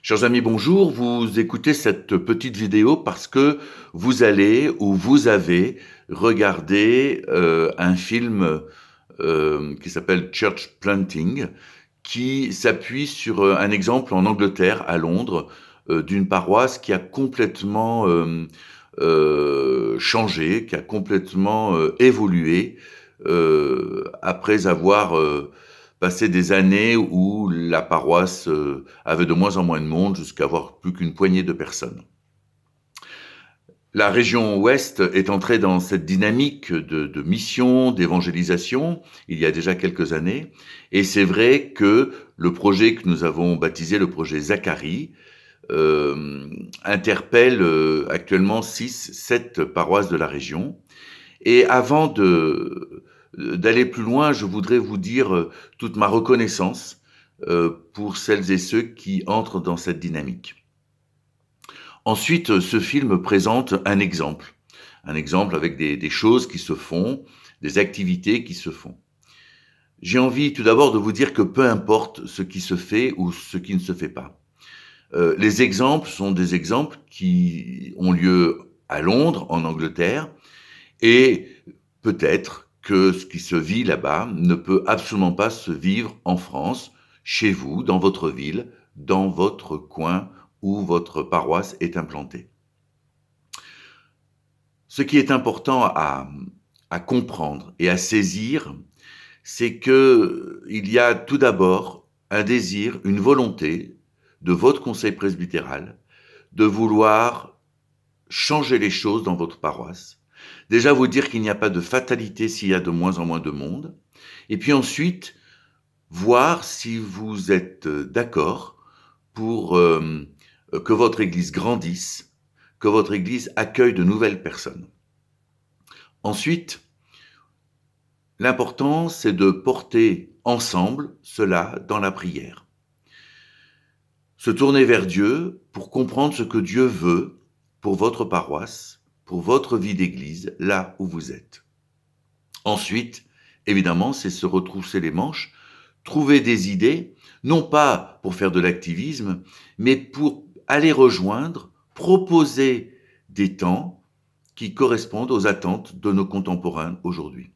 Chers amis, bonjour. Vous écoutez cette petite vidéo parce que vous allez ou vous avez regardé un film qui s'appelle Church Planting, qui s'appuie sur un exemple en Angleterre, à Londres, d'une paroisse qui a complètement changé, qui a complètement évolué après avoir passé des années où la paroisse avait de moins en moins de monde jusqu'à avoir plus qu'une poignée de personnes. La région ouest est entrée dans cette dynamique de mission, d'évangélisation, il y a déjà quelques années, et c'est vrai que le projet que nous avons baptisé le projet Zacharie interpelle actuellement 6-7 paroisses de la région. Et avant d'aller plus loin, je voudrais vous dire toute ma reconnaissance pour celles et ceux qui entrent dans cette dynamique. Ensuite, ce film présente un exemple avec des choses qui se font, des activités qui se font. J'ai envie tout d'abord de vous dire que peu importe ce qui se fait ou ce qui ne se fait pas. Les exemples sont des exemples qui ont lieu à Londres, en Angleterre, et peut-être que ce qui se vit là-bas ne peut absolument pas se vivre en France, chez vous, dans votre ville, dans votre coin où votre paroisse est implantée. Ce qui est important à comprendre et à saisir, c'est que il y a tout d'abord un désir, une volonté de votre conseil presbytéral de vouloir changer les choses dans votre paroisse. Déjà vous dire qu'il n'y a pas de fatalité s'il y a de moins en moins de monde. Et puis ensuite, voir si vous êtes d'accord pour que votre Église grandisse, que votre Église accueille de nouvelles personnes. Ensuite, l'important, c'est de porter ensemble cela dans la prière. Se tourner vers Dieu pour comprendre ce que Dieu veut pour votre paroisse, pour votre vie d'église, là où vous êtes. Ensuite, évidemment, c'est se retrousser les manches, trouver des idées, non pas pour faire de l'activisme, mais pour aller rejoindre, proposer des temps qui correspondent aux attentes de nos contemporains aujourd'hui.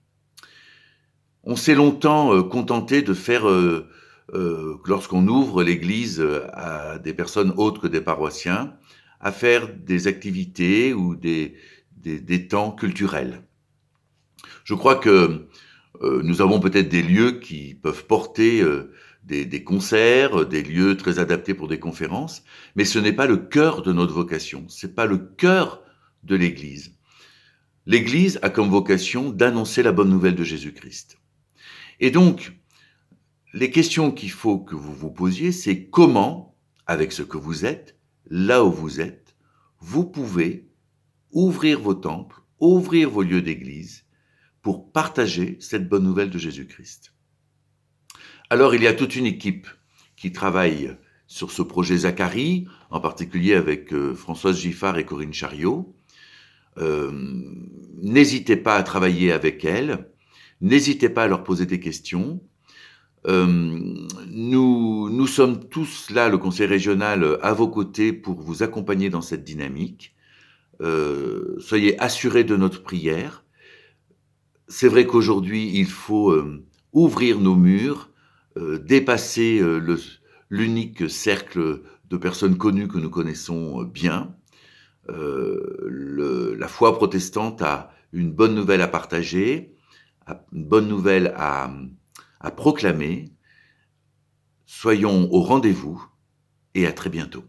On s'est longtemps contenté de faire, lorsqu'on ouvre l'église à des personnes autres que des paroissiens, à faire des activités ou des temps culturels. Je crois que nous avons peut-être des lieux qui peuvent porter des concerts, des lieux très adaptés pour des conférences, mais ce n'est pas le cœur de notre vocation, c'est pas le cœur de l'Église. L'Église a comme vocation d'annoncer la bonne nouvelle de Jésus-Christ. Et donc, les questions qu'il faut que vous vous posiez, c'est comment, avec ce que vous êtes, là où vous pouvez ouvrir vos temples, ouvrir vos lieux d'église pour partager cette bonne nouvelle de Jésus-Christ. Alors, il y a toute une équipe qui travaille sur ce projet Zacharie, en particulier avec Françoise Giffard et Corinne Chariot. N'hésitez pas à travailler avec elles, n'hésitez pas à leur poser des questions. Nous sommes tous là, le conseil régional, à vos côtés pour vous accompagner dans cette dynamique. Soyez assurés de notre prière. C'est vrai qu'aujourd'hui, il faut ouvrir nos murs, dépasser l'unique cercle de personnes connues que nous connaissons bien. La foi protestante a une bonne nouvelle à partager, une bonne nouvelle à proclamer. Soyons au rendez-vous et à très bientôt.